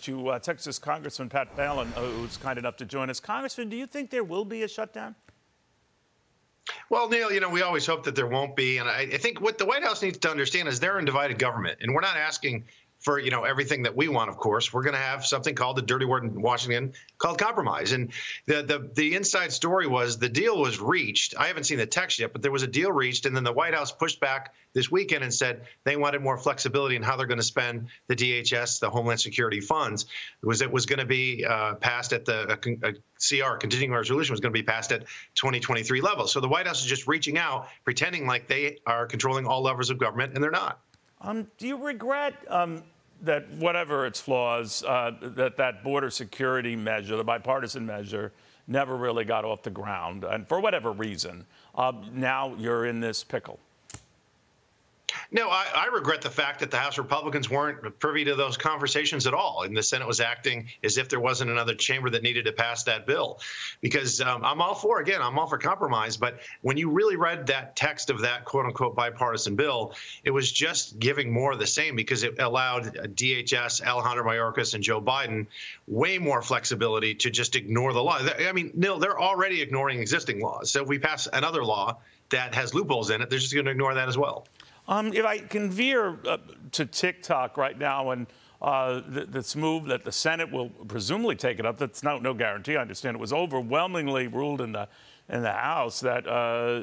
to Texas Congressman Pat Fallon, who's kind enough to join us. Congressman, do you think there will be a shutdown? Well, Neil, we always hope that there won't be. And I think what the White House needs to understand is they're in divided government. And we're not asking for, everything that we want, of course. We're going to have something called the dirty word in Washington called compromise. And the inside story was the deal was reached. I haven't seen the text yet, but there was a deal reached. And then the White House pushed back this weekend and said they wanted more flexibility in how they're going to spend the DHS, the Homeland Security funds. It was going to be passed at the CR, continuing resolution, was going to be passed at 2023 level. So the White House is just reaching out, pretending like they are controlling all levels of government, and they're not. Do you regret that, whatever its flaws, that border security measure, the bipartisan measure, never really got off the ground, and for whatever reason, now you're in this pickle? No, I regret the fact that the House Republicans weren't privy to those conversations at all, and the Senate was acting as if there wasn't another chamber that needed to pass that bill. Because I'm all for compromise, but when you really read that text of that quote-unquote bipartisan bill, it was just giving more of the same, because it allowed DHS, Alejandro Mayorkas, and Joe Biden way more flexibility to just ignore the law. I mean, Neil, they're already ignoring existing laws. So if we pass another law that has loopholes in it, they're just going to ignore that as well. If I can veer to TikTok right now, and this move that the Senate will presumably take it up, that's no guarantee. I understand it was overwhelmingly ruled in the House that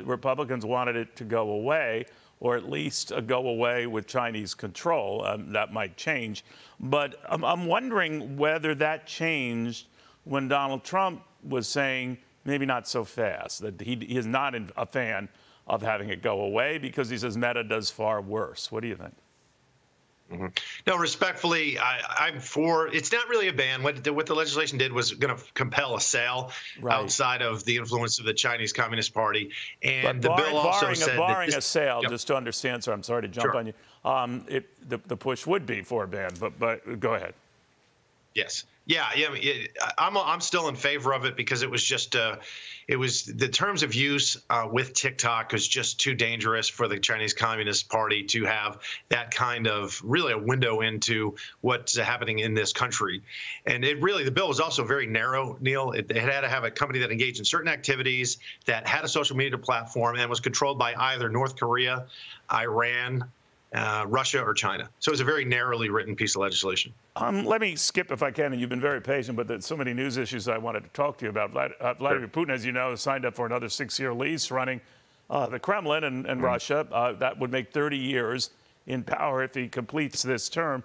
Republicans wanted it to go away, or at least go away with Chinese control. That might change. But I'm wondering whether that changed when Donald Trump was saying maybe not so fast, that he is not a fan of having it go away, because he says Meta does far worse. What do you think? Mm-hmm. No, respectfully, I'm for. It's not really a ban. What the legislation did was going to compel a sale outside of the influence of the Chinese Communist Party, and the bill also said barring a sale, just to understand. So I'm sorry to jump on you. The push would be for a ban, but go ahead. Yes. Yeah. I'm still in favor of it, because it was just it was the terms of use with TikTok was just too dangerous for the Chinese Communist Party to have that kind of really a window into what's happening in this country. And the bill was also very narrow, Neil. It had to have a company that engaged in certain activities, that had a social media platform, and was controlled by either North Korea, Iran, Russia, or China. So it was a very narrowly written piece of legislation. Let me skip, if I can, and you've been very patient, but there's so many news issues I wanted to talk to you about. Vladimir Putin, as you know, has signed up for another 6-year lease running the Kremlin and Russia. That would make 30 years in power if he completes this term.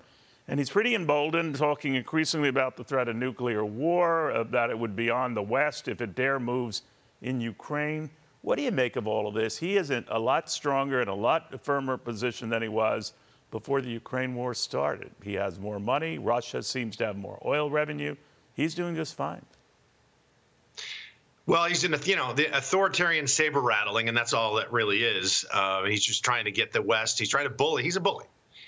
And he's pretty emboldened, talking increasingly about the threat of nuclear war, that it would be on the West if it dare moves in Ukraine. What do you make of all of this? He is in a lot stronger and a lot firmer position than he was before the Ukraine war started. He has more money. Russia seems to have more oil revenue. He's doing just fine. Well, he's in the authoritarian saber rattling, and that's all that really is. He's just trying to get the West. He's trying to bully. He's a bully.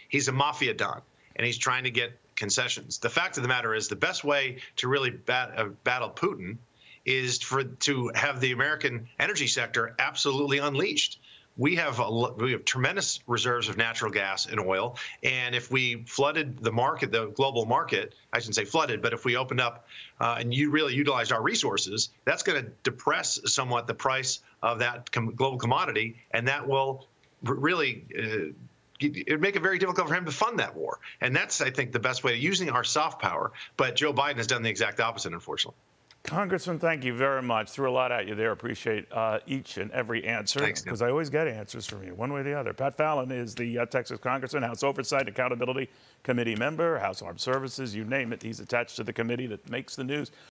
He's a MAFIA Don, and he's trying to get concessions. The fact of the matter is, the best way to really battle Putin is to have the American energy sector absolutely unleashed. We have tremendous reserves of natural gas and oil, and if we flooded the market, the global market, I shouldn't say flooded, but if we opened up and you really utilized our resources, that's going to depress somewhat the price of that global commodity, and that will really it'd make it very difficult for him to fund that war. And that's, I think, the best way, using our soft power. But Joe Biden has done the exact opposite, unfortunately. Congressman, thank you very much. Threw a lot at you there. Appreciate each and every answer, because I always get answers from you, one way or the other. Pat Fallon is the Texas Congressman, House Oversight and Accountability Committee member, House Armed Services, you name it. He's attached to the committee that makes the news.